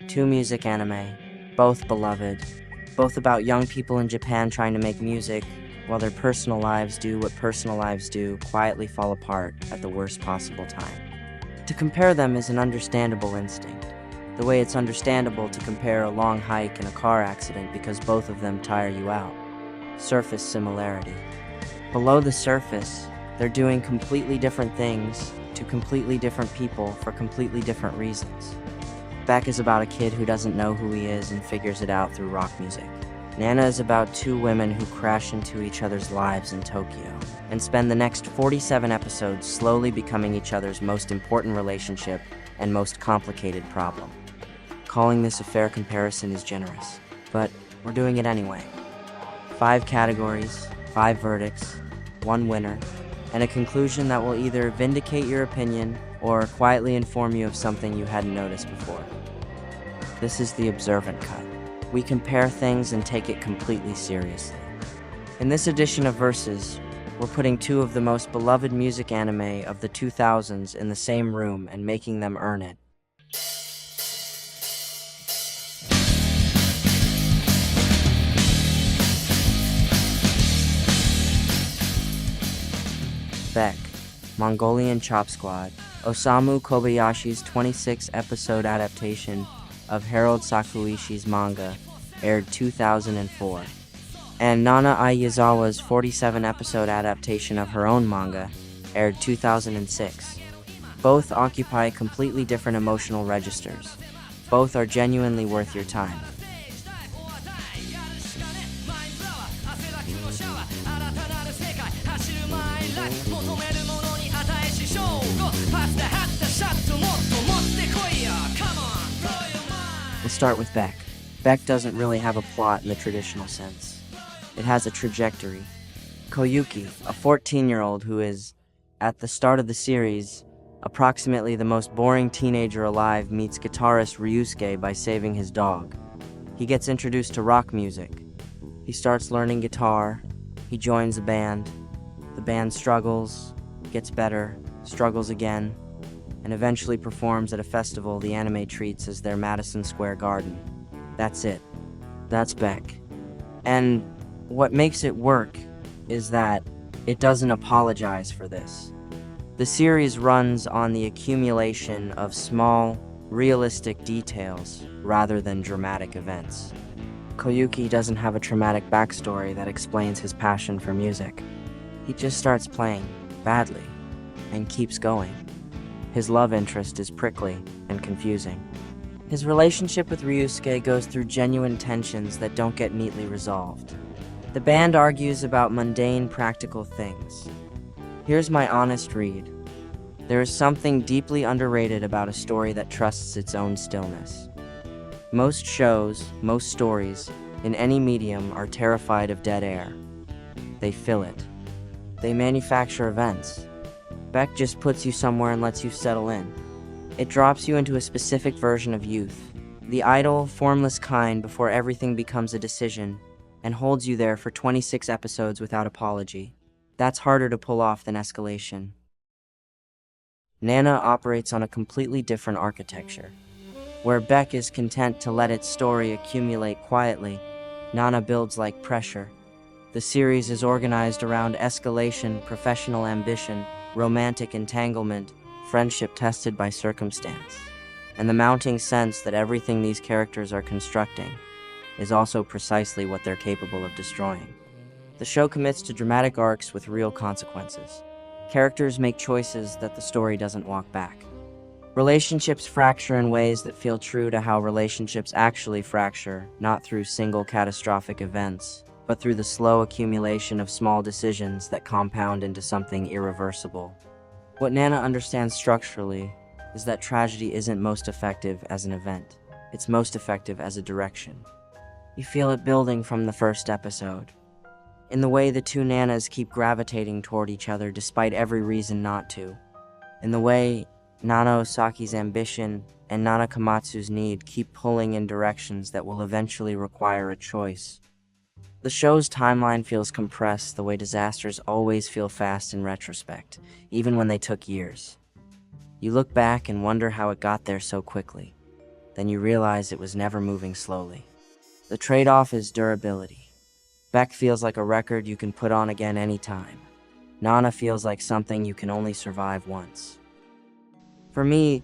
two music anime, both beloved, both about young people in Japan trying to make music, while their personal lives do what personal lives do, quietly fall apart at the worst possible time. To compare them is an understandable instinct, the way it's understandable to compare a long hike and a car accident because both of them tire you out. Surface similarity. Below the surface, they're doing completely different things to completely different people for completely different reasons. Beck is about a kid who doesn't know who he is and figures it out through rock music. Nana is about two women who crash into each other's lives in Tokyo and spend the next 47 episodes slowly becoming each other's most important relationship and most complicated problem. Calling this a fair comparison is generous, but we're doing it anyway. 5 categories, 5 verdicts, 1 winner, and a conclusion that will either vindicate your opinion or quietly inform you of something you hadn't noticed before. This is the observant cut. We compare things and take it completely seriously. In this edition of Versus, we're putting 2 of the most beloved music anime of the 2000s in the same room and making them earn it. Beck, Mongolian Chop Squad, Osamu Kobayashi's 26-episode adaptation of Harold Sakuishi's manga, aired 2004, and Nana Yazawa's 47-episode adaptation of her own manga, aired 2006. Both occupy completely different emotional registers. Both are genuinely worth your time. We'll start with Beck. Beck doesn't really have a plot in the traditional sense. It has a trajectory. Koyuki, a 14-year-old who is, at the start of the series, approximately the most boring teenager alive, meets guitarist Ryusuke by saving his dog. He gets introduced to rock music. He starts learning guitar. He joins a band. The band struggles, gets better, struggles again, and eventually performs at a festival the anime treats as their Madison Square Garden. That's it. That's Beck. And what makes it work is that it doesn't apologize for this. The series runs on the accumulation of small, realistic details rather than dramatic events. Koyuki doesn't have a traumatic backstory that explains his passion for music. He just starts playing, badly, and keeps going. His love interest is prickly and confusing. His relationship with Ryusuke goes through genuine tensions that don't get neatly resolved. The band argues about mundane, practical things. Here's my honest read. There is something deeply underrated about a story that trusts its own stillness. Most shows, most stories, in any medium are terrified of dead air. They fill it. They manufacture events. Beck just puts you somewhere and lets you settle in. It drops you into a specific version of youth, the idle, formless kind before everything becomes a decision, and holds you there for 26 episodes without apology. That's harder to pull off than escalation. Nana operates on a completely different architecture. Where Beck is content to let its story accumulate quietly, Nana builds like pressure. The series is organized around escalation, professional ambition, romantic entanglement, friendship tested by circumstance, and the mounting sense that everything these characters are constructing is also precisely what they're capable of destroying. The show commits to dramatic arcs with real consequences. Characters make choices that the story doesn't walk back. Relationships fracture in ways that feel true to how relationships actually fracture, not through single catastrophic events, but through the slow accumulation of small decisions that compound into something irreversible. What Nana understands structurally is that tragedy isn't most effective as an event. It's most effective as a direction. You feel it building from the first episode. In the way the two Nanas keep gravitating toward each other despite every reason not to. In the way Nana Osaki's ambition and Nana Komatsu's need keep pulling in directions that will eventually require a choice. The show's timeline feels compressed the way disasters always feel fast in retrospect, even when they took years. You look back and wonder how it got there so quickly. then you realize it was never moving slowly. The trade-off is durability. Beck feels like a record you can put on again anytime. Nana feels like something you can only survive once. For me,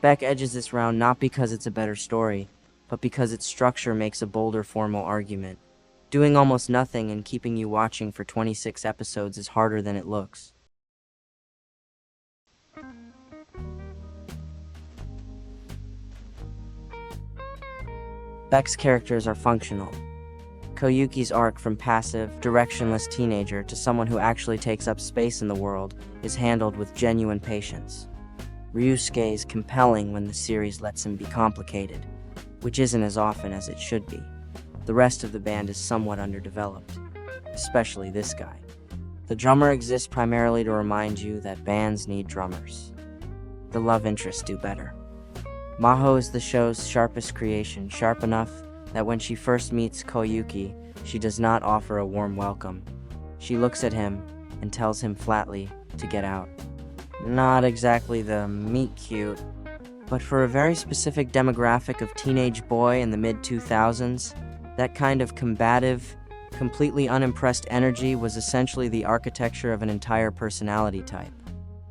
Beck edges this round not because it's a better story, but because its structure makes a bolder formal argument. Doing almost nothing and keeping you watching for 26 episodes is harder than it looks. Beck's characters are functional. Koyuki's arc from passive, directionless teenager to someone who actually takes up space in the world is handled with genuine patience. Ryusuke is compelling when the series lets him be complicated, which isn't as often as it should be. The rest of the band is somewhat underdeveloped, especially this guy. The drummer exists primarily to remind you that bands need drummers. The love interests do better. Maho is the show's sharpest creation, sharp enough that when she first meets Koyuki, she does not offer a warm welcome. She looks at him and tells him flatly to get out. Not exactly the meet cute, but for a very specific demographic of teenage boy in the mid-2000s, that kind of combative, completely unimpressed energy was essentially the architecture of an entire personality type.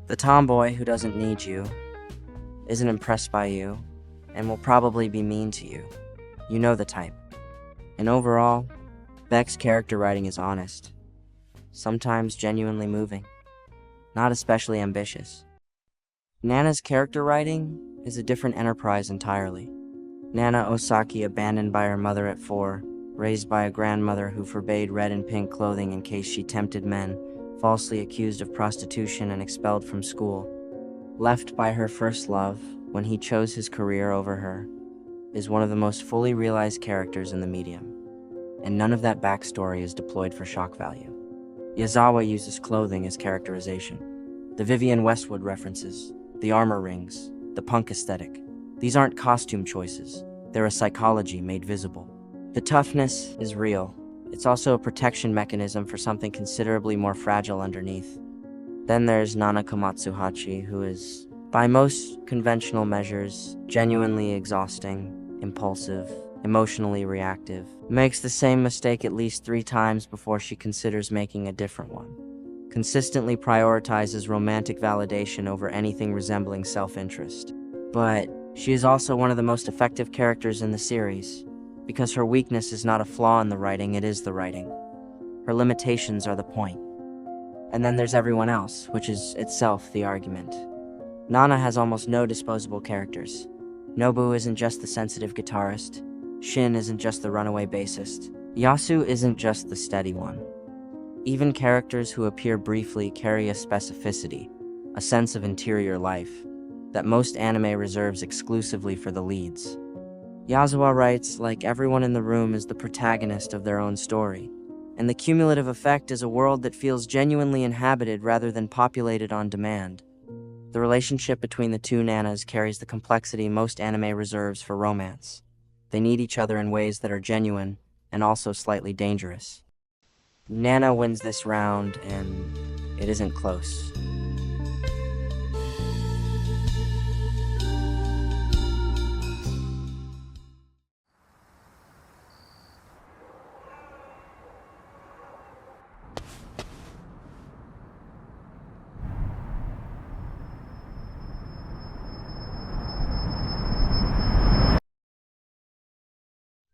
The tomboy who doesn't need you, isn't impressed by you, and will probably be mean to you. You know the type. And overall, Beck's character writing is honest, sometimes genuinely moving, not especially ambitious. Nana's character writing is a different enterprise entirely. Nana Osaki, abandoned by her mother at 4, raised by a grandmother who forbade red and pink clothing in case she tempted men, falsely accused of prostitution and expelled from school, left by her first love when he chose his career over her, is one of the most fully realized characters in the medium, and none of that backstory is deployed for shock value. Yazawa uses clothing as characterization. The Vivienne Westwood references, the armor rings, the punk aesthetic. These aren't costume choices, they're a psychology made visible. The toughness is real. It's also a protection mechanism for something considerably more fragile underneath. Then there's Nana Komatsuhachi, who is, by most conventional measures, genuinely exhausting, impulsive, emotionally reactive, makes the same mistake at least 3 times before she considers making a different one, consistently prioritizes romantic validation over anything resembling self-interest. But she is also one of the most effective characters in the series, because her weakness is not a flaw in the writing, it is the writing. Her limitations are the point. And then there's everyone else, which is itself the argument. Nana has almost no disposable characters. Nobu isn't just the sensitive guitarist. Shin isn't just the runaway bassist. Yasu isn't just the steady one. Even characters who appear briefly carry a specificity, a sense of interior life, that most anime reserves exclusively for the leads. Yazawa writes like everyone in the room is the protagonist of their own story, and the cumulative effect is a world that feels genuinely inhabited rather than populated on demand. The relationship between the two Nanas carries the complexity most anime reserves for romance. They need each other in ways that are genuine and also slightly dangerous. Nana wins this round, and it isn't close.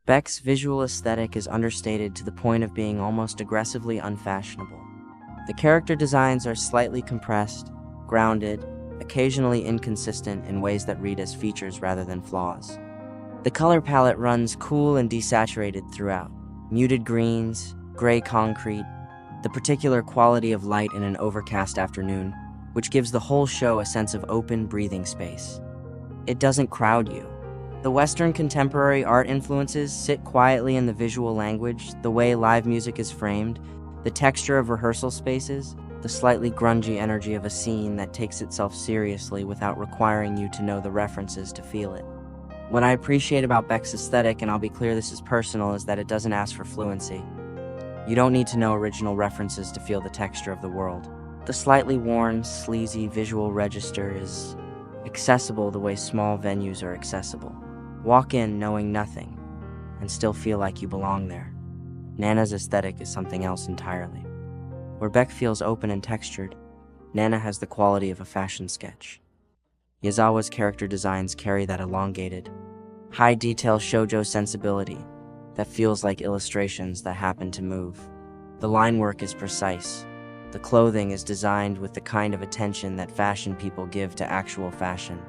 Beck's visual aesthetic is understated to the point of being almost aggressively unfashionable. The character designs are slightly compressed, grounded, occasionally inconsistent in ways that read as features rather than flaws. The color palette runs cool and desaturated throughout. Muted greens, gray concrete, the particular quality of light in an overcast afternoon, which gives the whole show a sense of open, breathing space. It doesn't crowd you. The Western contemporary art influences sit quietly in the visual language, the way live music is framed, the texture of rehearsal spaces, the slightly grungy energy of a scene that takes itself seriously without requiring you to know the references to feel it. What I appreciate about Beck's aesthetic, and I'll be clear this is personal, is that it doesn't ask for fluency. You don't need to know original references to feel the texture of the world. The slightly worn, sleazy visual register is accessible the way small venues are accessible. Walk in knowing nothing, and still feel like you belong there. Nana's aesthetic is something else entirely. Where Beck feels open and textured, Nana has the quality of a fashion sketch. Yazawa's character designs carry that elongated, high-detail shoujo sensibility that feels like illustrations that happen to move. The line work is precise. The clothing is designed with the kind of attention that fashion people give to actual fashion.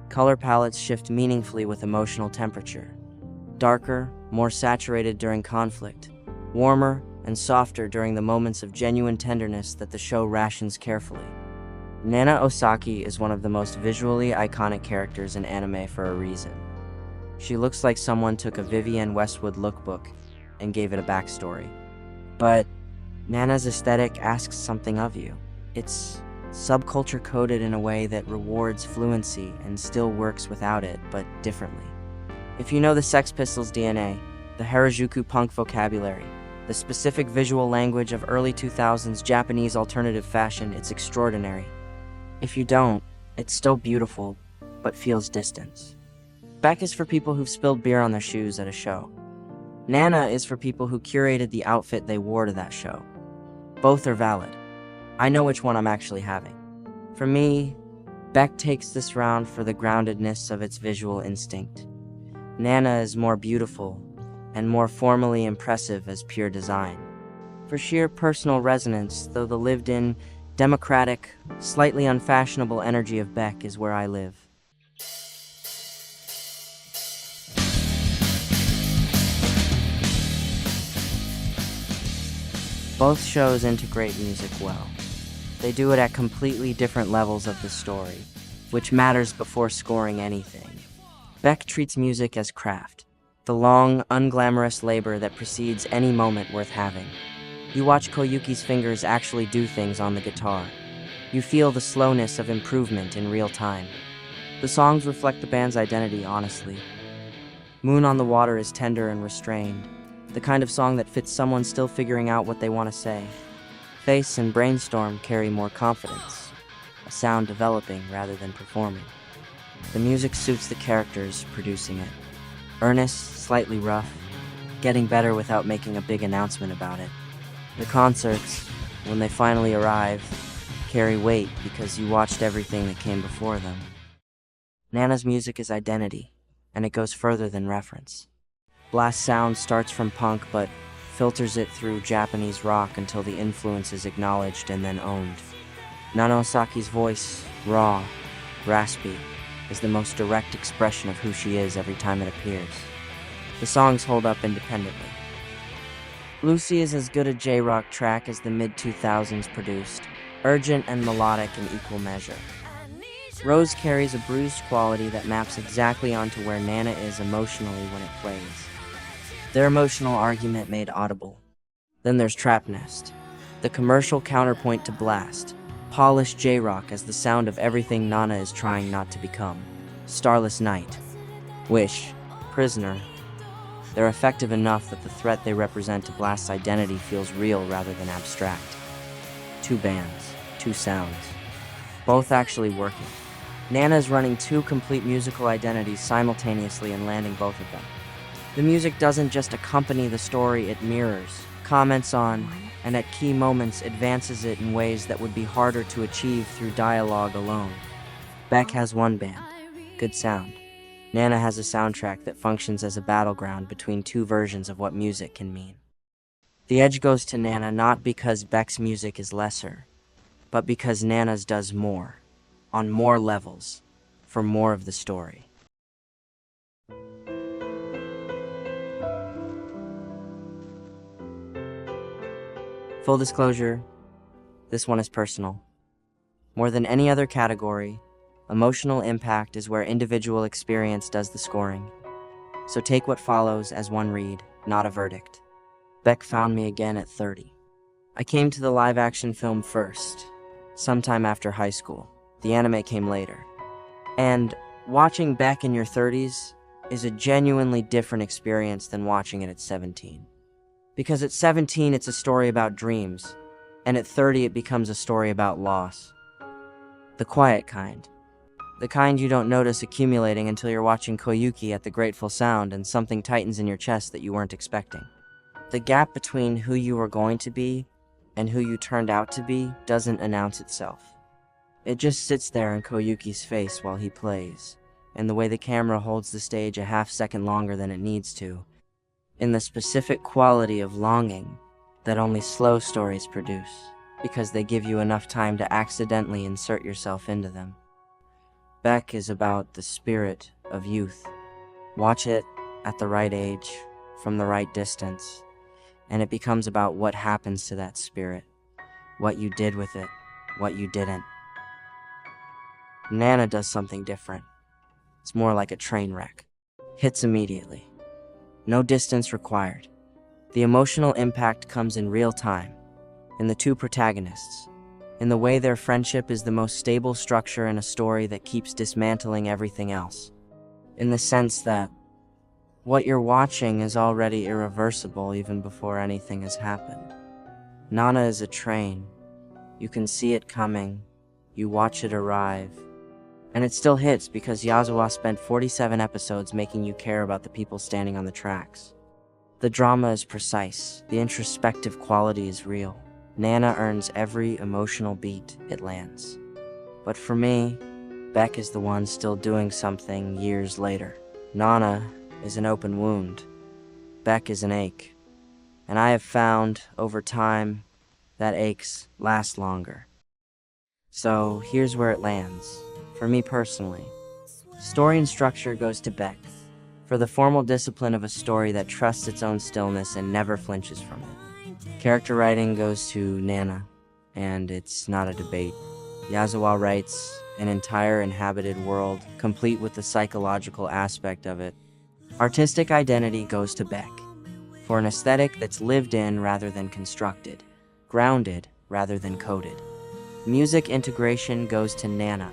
Color palettes shift meaningfully with emotional temperature. Darker, more saturated during conflict, warmer and softer during the moments of genuine tenderness that the show rations carefully. Nana Osaki is one of the most visually iconic characters in anime for a reason. She looks like someone took a Vivienne Westwood lookbook and gave it a backstory. But Nana's aesthetic asks something of you. It's subculture coded in a way that rewards fluency and still works without it, but differently. If you know the Sex Pistols DNA, the Harajuku punk vocabulary, the specific visual language of early 2000s Japanese alternative fashion, it's extraordinary. If you don't, it's still beautiful, but feels distant. Beck is for people who've spilled beer on their shoes at a show. Nana is for people who curated the outfit they wore to that show. Both are valid. I know which one I'm actually having. For me, Beck takes this round for the groundedness of its visual instinct. Nana is more beautiful and more formally impressive as pure design. For sheer personal resonance, though, the lived-in, democratic, slightly unfashionable energy of Beck is where I live. Both shows integrate music well. They do it at completely different levels of the story, which matters before scoring anything. Beck treats music as craft, the long, unglamorous labor that precedes any moment worth having. You watch Koyuki's fingers actually do things on the guitar. You feel the slowness of improvement in real time. The songs reflect the band's identity honestly. Moon on the Water is tender and restrained, the kind of song that fits someone still figuring out what they want to say. Face and Brainstorm carry more confidence, a sound developing rather than performing. The music suits the characters producing it. Earnest, slightly rough, getting better without making a big announcement about it. The concerts, when they finally arrive, carry weight because you watched everything that came before them. Nana's music is identity, and it goes further than reference. Blast sound starts from punk but filters it through Japanese rock until the influence is acknowledged and then owned. Nana Osaki's voice, raw, raspy, is the most direct expression of who she is every time it appears. The songs hold up independently. Lucy is as good a J-rock track as the mid-2000s produced, urgent and melodic in equal measure. Rose carries a bruised quality that maps exactly onto where Nana is emotionally when it plays. Their emotional argument made audible. Then there's Trap Nest, the commercial counterpoint to Blast, polished J-rock as the sound of everything Nana is trying not to become. Starless Night, Wish, Prisoner. They're effective enough that the threat they represent to Blast's identity feels real rather than abstract. Two bands, two sounds, both actually working. Nana's running two complete musical identities simultaneously and landing both of them. The music doesn't just accompany the story, it mirrors, comments on, and at key moments advances it in ways that would be harder to achieve through dialogue alone. Beck has one band, good sound. Nana has a soundtrack that functions as a battleground between two versions of what music can mean. The edge goes to Nana not because Beck's music is lesser, but because Nana's does more, on more levels, for more of the story. Full disclosure, this one is personal. More than any other category, emotional impact is where individual experience does the scoring. So take what follows as one read, not a verdict. Beck found me again at 30. I came to the live-action film first, sometime after high school. The anime came later. And watching Beck in your 30s is a genuinely different experience than watching it at 17. Because at 17, it's a story about dreams, and at 30, it becomes a story about loss. The quiet kind. The kind you don't notice accumulating until you're watching Koyuki at the grateful sound and something tightens in your chest that you weren't expecting. The gap between who you were going to be and who you turned out to be doesn't announce itself. It just sits there in Koyuki's face while he plays, in the way the camera holds the stage a half-second longer than it needs to, in the specific quality of longing that only slow stories produce, because they give you enough time to accidentally insert yourself into them. Beck is about the spirit of youth. Watch it at the right age, from the right distance, and it becomes about what happens to that spirit, what you did with it, what you didn't. Nana does something different. It's more like a train wreck. Hits immediately. No distance required. The emotional impact comes in real time, in the two protagonists, in the way their friendship is the most stable structure in a story that keeps dismantling everything else. In the sense that what you're watching is already irreversible even before anything has happened. Nana is a train. You can see it coming. You watch it arrive. And it still hits because Yazawa spent 47 episodes making you care about the people standing on the tracks. The drama is precise. The introspective quality is real. Nana earns every emotional beat it lands. But for me, Beck is the one still doing something years later. Nana is an open wound. Beck is an ache. And I have found, over time, that aches last longer. So here's where it lands. For me personally, story and structure goes to Beck, for the formal discipline of a story that trusts its own stillness and never flinches from it. Character writing goes to Nana, and it's not a debate. Yazawa writes an entire inhabited world, complete with the psychological aspect of it. Artistic identity goes to Beck, for an aesthetic that's lived in rather than constructed, grounded rather than coded. Music integration goes to Nana.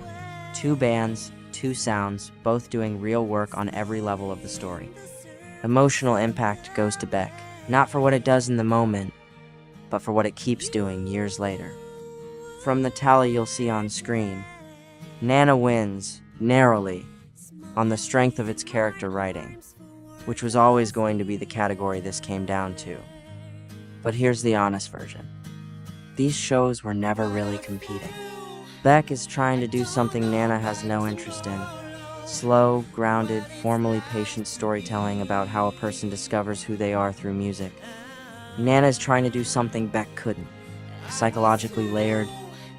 Two bands, two sounds, both doing real work on every level of the story. Emotional impact goes to Beck, not for what it does in the moment, but for what it keeps doing years later. From the tally you'll see on screen, Nana wins, narrowly, on the strength of its character writing, which was always going to be the category this came down to. But here's the honest version. These shows were never really competing. Beck is trying to do something Nana has no interest in. Slow, grounded, formally patient storytelling about how a person discovers who they are through music. Nana is trying to do something Beck couldn't. Psychologically layered,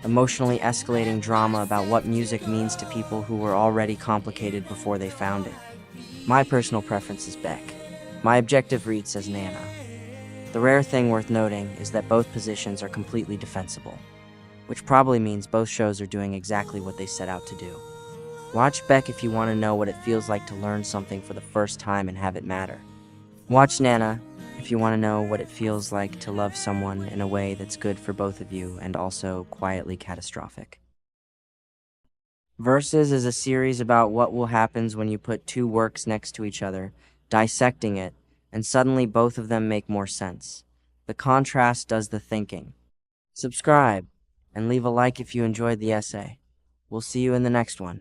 emotionally escalating drama about what music means to people who were already complicated before they found it. My personal preference is Beck. My objective read says Nana. The rare thing worth noting is that both positions are completely defensible, which probably means both shows are doing exactly what they set out to do. Watch Beck if you want to know what it feels like to learn something for the first time and have it matter. Watch Nana if you want to know what it feels like to love someone in a way that's good for both of you and also quietly catastrophic. Versus is a series about what will happen when you put two works next to each other, dissecting it, and suddenly both of them make more sense. The contrast does the thinking. Subscribe, and leave a like if you enjoyed the essay. We'll see you in the next one.